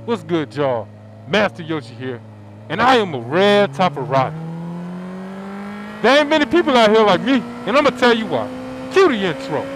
What's good, y'all? Master Yoshi here, and I am a rare type of rider. There ain't many people out here like me, and I'm gonna tell you why. Cue the intro.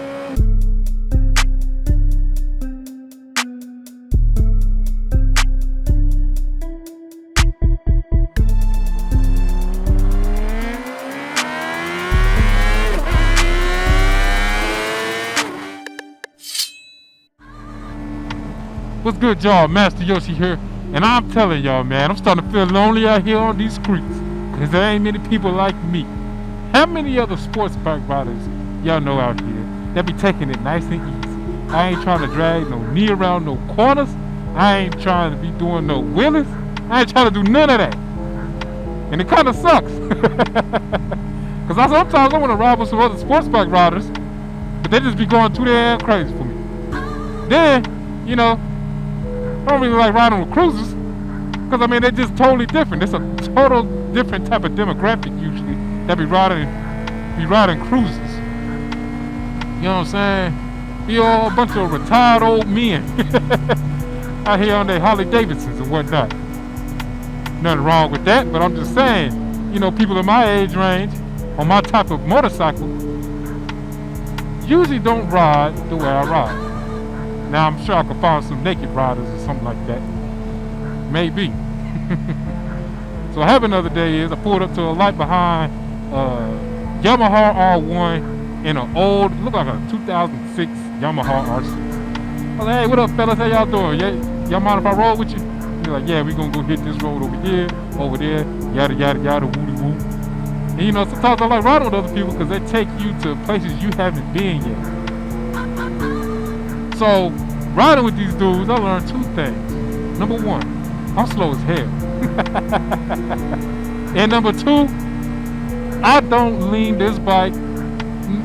What's good, y'all? Master Yoshi here, and I'm telling y'all, man, I'm starting to feel lonely out here on these streets, because there ain't many people like me. How many other sports bike riders y'all know out here that be taking it nice and easy? I ain't trying to drag no knee around no corners. I ain't trying to be doing no wheelies. I ain't trying to do none of that. And it kind of sucks. Because sometimes I want to ride with some other sports bike riders, but they just be going too damn crazy for me. Then, you know, I don't really like riding with cruisers, because I mean they're just totally different. It's a total different type of demographic usually that be riding cruisers. You know what I'm saying? Be all a bunch of retired old men out here on their Harley Davidsons and whatnot. Nothing wrong with that, but I'm just saying, you know, people in my age range on my type of motorcycle usually don't ride the way I ride. Now, I'm sure I could find some naked riders or something like that. Maybe. So what happened the other day is I pulled up to a light behind Yamaha R1 in an old, looked like a 2006 Yamaha R6. I was like, hey, what up, fellas? How y'all doing? Y'all mind if I roll with you? They're like, yeah, we gonna go hit this road over here, over there, yada, yada, yada, woody woo. And you know, sometimes I like riding with other people because they take you to places you haven't been yet. So, riding with these dudes, I learned two things. Number one, I'm slow as hell. And number two, I don't lean this bike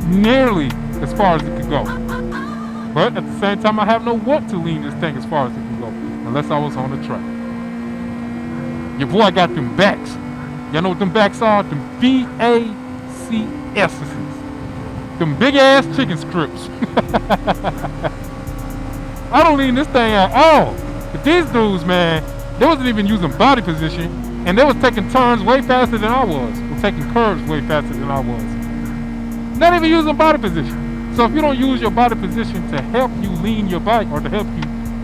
nearly as far as it could go. But at the same time, I have no want to lean this thing as far as it can go, unless I was on the track. Your boy got them backs. Y'all know what them backs are? Them BACS's. Them big ass chicken strips. I don't lean this thing at all. But these dudes, man, they wasn't even using body position, and they was taking turns way faster than I was. Or taking curves way faster than I was. Not even using body position. So if you don't use your body position to help you lean your bike or to help you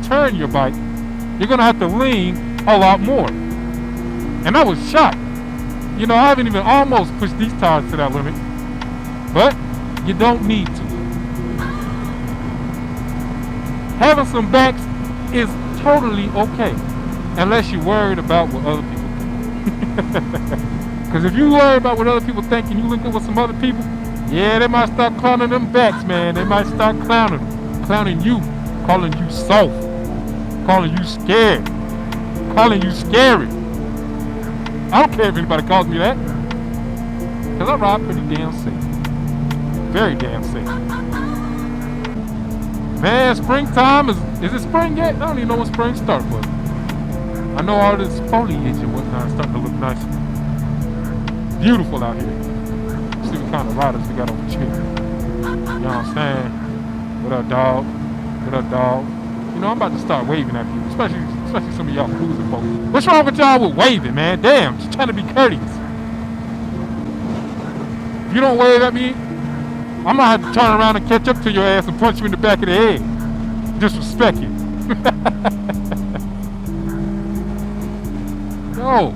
turn your bike, you're gonna have to lean a lot more. And I was shocked. You know, I haven't even almost pushed these tires to that limit. But you don't need to. Having some backs is totally okay, unless you're worried about what other people think. Because if you worry about what other people think and you link up with some other people, yeah, they might start clowning them backs, man. They might start clowning you, calling you soft, calling you scared, calling you scary. I don't care if anybody calls me that, because I ride pretty damn safe. Very damn safe. Man, springtime, is it spring yet? I don't even know when spring starts, but I know all this foliage and whatnot is starting to look nice. Beautiful out here. Let's see what kind of riders we got over here. You know what I'm saying? What up, dog? What up, dog? You know, I'm about to start waving at you, especially some of y'all cruising folks. What's wrong with y'all with waving, man? Damn, just trying to be courteous. If you don't wave at me, I'm gonna have to turn around and catch up to your ass and punch you in the back of the head. Disrespect you. Yo,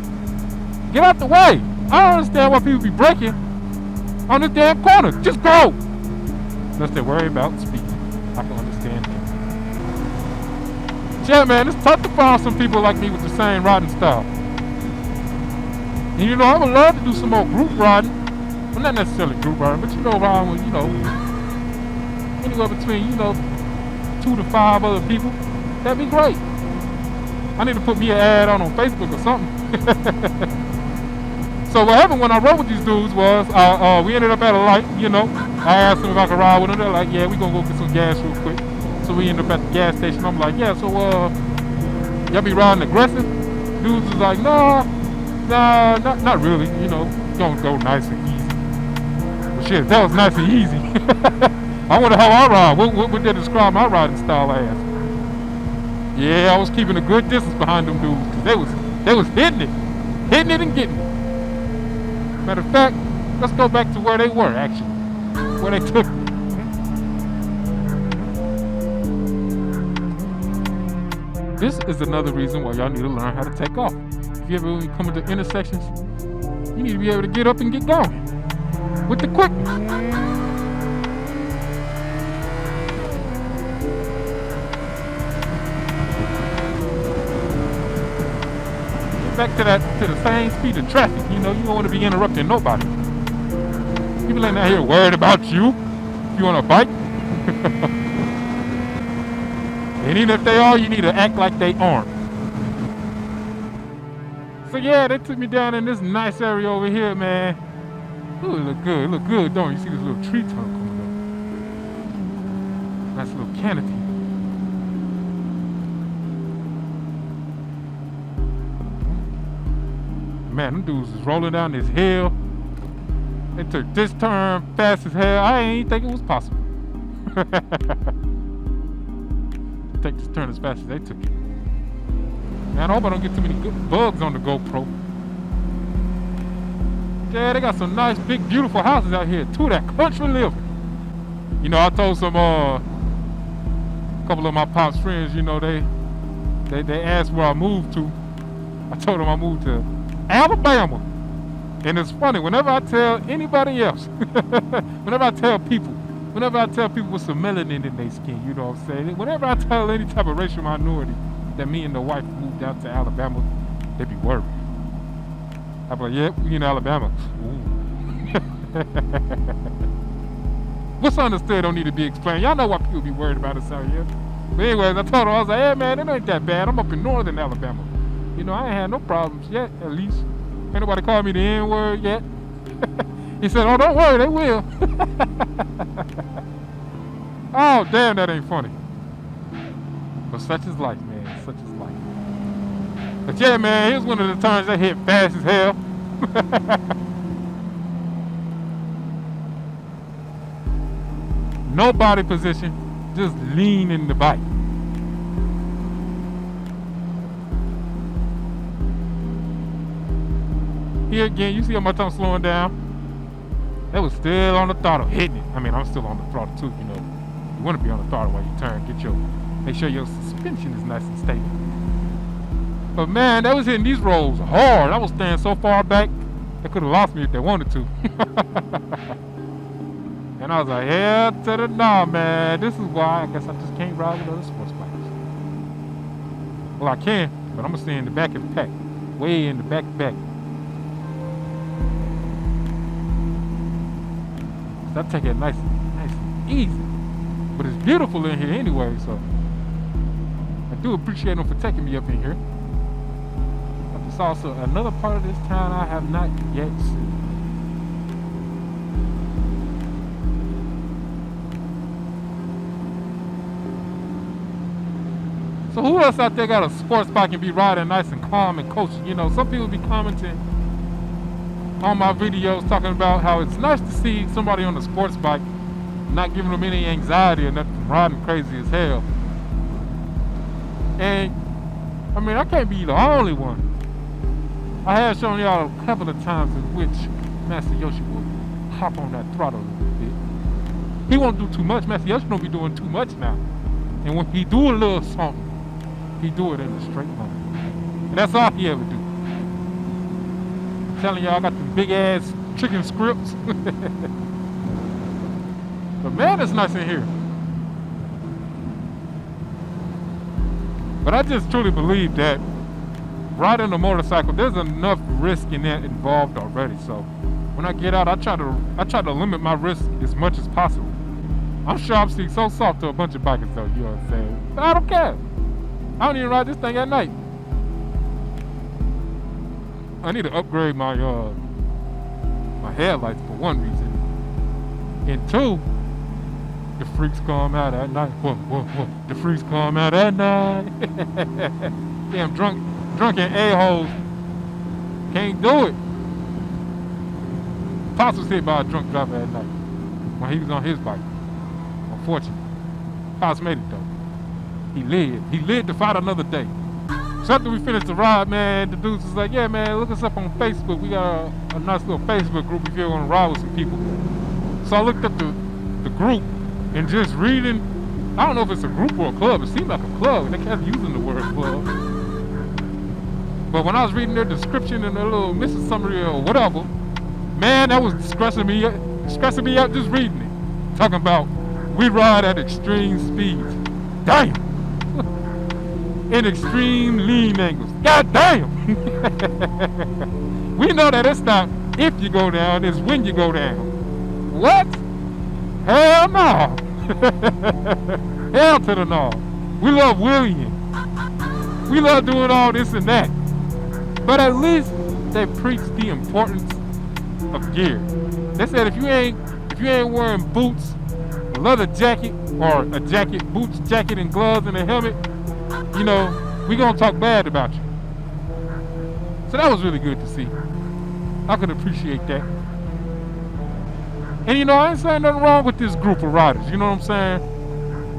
get out the way. I don't understand why people be braking on this damn corner. Just go. Unless they worry about speed. I can understand that. Yeah, man, it's tough to find some people like me with the same riding style. And you know, I would love to do some more group riding. Well, not necessarily group riding, but you know, riding with, you know, anywhere between, you know, 2 to 5 other people. That'd be great. I need to put me an ad on Facebook or something. So what happened when I rode with these dudes was, we ended up at a light, you know. I asked them if I could ride with them. They're like, yeah, we gonna go get some gas real quick. So we ended up at the gas station. I'm like, yeah, so y'all be riding aggressive? Dudes was like, nah, not really. You know, gonna go nice and easy. But shit, that was nice and easy. I wonder how I ride. What would they describe my riding style as? Yeah, I was keeping a good distance behind them dudes because they was hitting it and getting it. Matter of fact, let's go back to where they were actually, where they took it. This is another reason why y'all need to learn how to take off. If you ever come into intersections, you need to be able to get up and get going with the quickness. Back to the same speed of traffic. You know, you don't want to be interrupting nobody. People ain't out here worried about you. If you on a bike. And even if they are, you need to act like they aren't. So yeah, they took me down in this nice area over here, man. Ooh, it look good. It look good, don't you? See this little tree trunk coming up. Nice little canopy. Man, them dudes is rolling down this hill. They took this turn fast as hell. I ain't think it was possible. Take this turn as fast as they took it. Man, I hope I don't get too many good bugs on the GoPro. Yeah, they got some nice, big, beautiful houses out here too. That country living. You know, I told some couple of my pops friends. You know, they asked where I moved to. I told them I moved to Alabama. And it's funny, whenever I tell anybody else, whenever I tell people with some melanin in their skin, you know what I'm saying? Whenever I tell any type of racial minority that me and the wife moved down to Alabama, they be worried. I be like, yep, we in Alabama. What's understood don't need to be explained. Y'all know why people be worried about us out here. But anyways, I told her, I was like, hey man, it ain't that bad. I'm up in northern Alabama. You know, I ain't had no problems yet, at least. Ain't nobody called me the N-word yet. He said, oh, don't worry, they will. Oh, damn, that ain't funny. But such is life, man. Such is life. But yeah, man, here's one of the turns that hit fast as hell. No body position, just lean in the bike. Here again, you see how much I'm slowing down? That was still on the throttle, hitting it. I mean, I'm still on the throttle too, you know. You want to be on the throttle while you turn. Make sure your suspension is nice and stable. But man, that was hitting these rolls hard. I was staying so far back, they could have lost me if they wanted to. And I was like, hell to the no, man. This is why I guess I just can't ride with other sports bikes. Well, I can, but I'm going to stay in the back of the pack. Way in the back. I take it nice and easy. But it's beautiful in here anyway, so I do appreciate them for taking me up in here. But there's also another part of this town I have not yet seen. So who else out there got a sports bike and be riding nice and calm and coaching? You know, some people be commenting on my videos talking about how it's nice to see somebody on a sports bike not giving them any anxiety or nothing, riding crazy as hell. And I mean, I can't be the only one. I have shown y'all a couple of times in which Master Yoshi will hop on that throttle a little bit. He won't do too much. Master Yoshi don't be doing too much now. And when he do a little something, he do it in a straight line. And that's all he ever do. Telling y'all I got them big ass chicken scripts. But man, it's nice in here. But I just truly believe that riding a motorcycle, there's enough risk in that involved already. So when I get out, I try to limit my risk as much as possible. I'm sure I'm seeing so soft to a bunch of bikers though, you know what I'm saying? But I don't care. I don't even ride this thing at night. I need to upgrade my my headlights for one reason. And two, the freaks come out at night. Whoa. The freaks come out at night. Damn drunken a-holes can't do it. Pops was hit by a drunk driver at night when he was on his bike. Unfortunately. Pops made it though. He lived. He lived to fight another day. So after we finished the ride, man, the dudes was like, yeah, man, look us up on Facebook. We got a nice little Facebook group if you want to ride with some people. So I looked up the group and just reading. I don't know if it's a group or a club. It seemed like a club. They kept using the word club. But when I was reading their description and their little mission summary or whatever, man, that was stressing me out just reading it. Talking about we ride at extreme speeds. Damn! In extreme lean angles. God damn! We know that it's not if you go down, it's when you go down. What? Hell no! Hell to the no. We love wheeling. We love doing all this and that. But at least they preach the importance of gear. They said if you ain't wearing boots, a leather jacket, or a jacket, boots, jacket, and gloves and a helmet, you know, we gonna talk bad about you. So that was really good to see. I could appreciate that. And you know, I ain't saying nothing wrong with this group of riders, you know what I'm saying?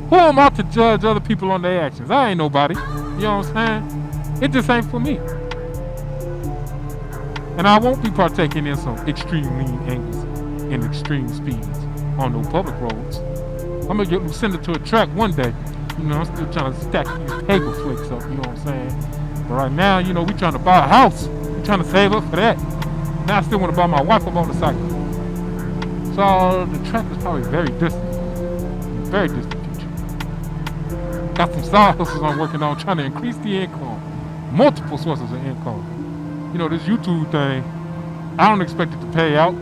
Who am I to judge other people on their actions? I ain't nobody, you know what I'm saying? It just ain't for me. And I won't be partaking in some extreme lean angles and extreme speeds on no public roads. I'm gonna get Lucinda to a track one day. You know, I'm still trying to stack these paper flicks up, you know what I'm saying? But right now, you know, we trying to buy a house. We trying to save up for that. Now I still want to buy my wife a motorcycle. So the track is probably very distant future. Got some side hustles I'm working on, trying to increase the income. Multiple sources of income. You know, this YouTube thing, I don't expect it to pay out.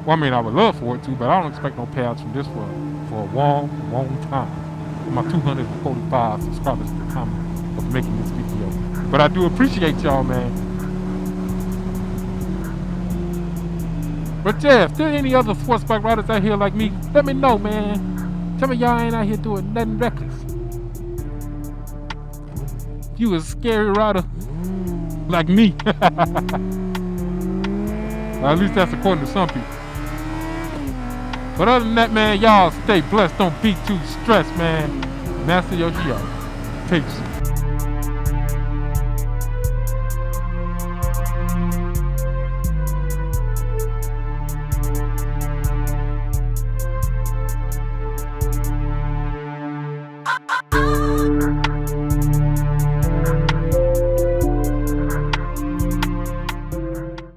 Well, I mean, I would love for it to, but I don't expect no payouts from this for a long time. My 245 subscribers at the time of making this video. But I do appreciate y'all, man. But yeah, if there any other sports bike riders out here like me, let me know, man. Tell me y'all ain't out here doing nothing reckless. You a scary rider like me. Or at least that's according to some people. But other than that, man, y'all stay blessed. Don't be too stressed, man. Master Yoshi out. Peace.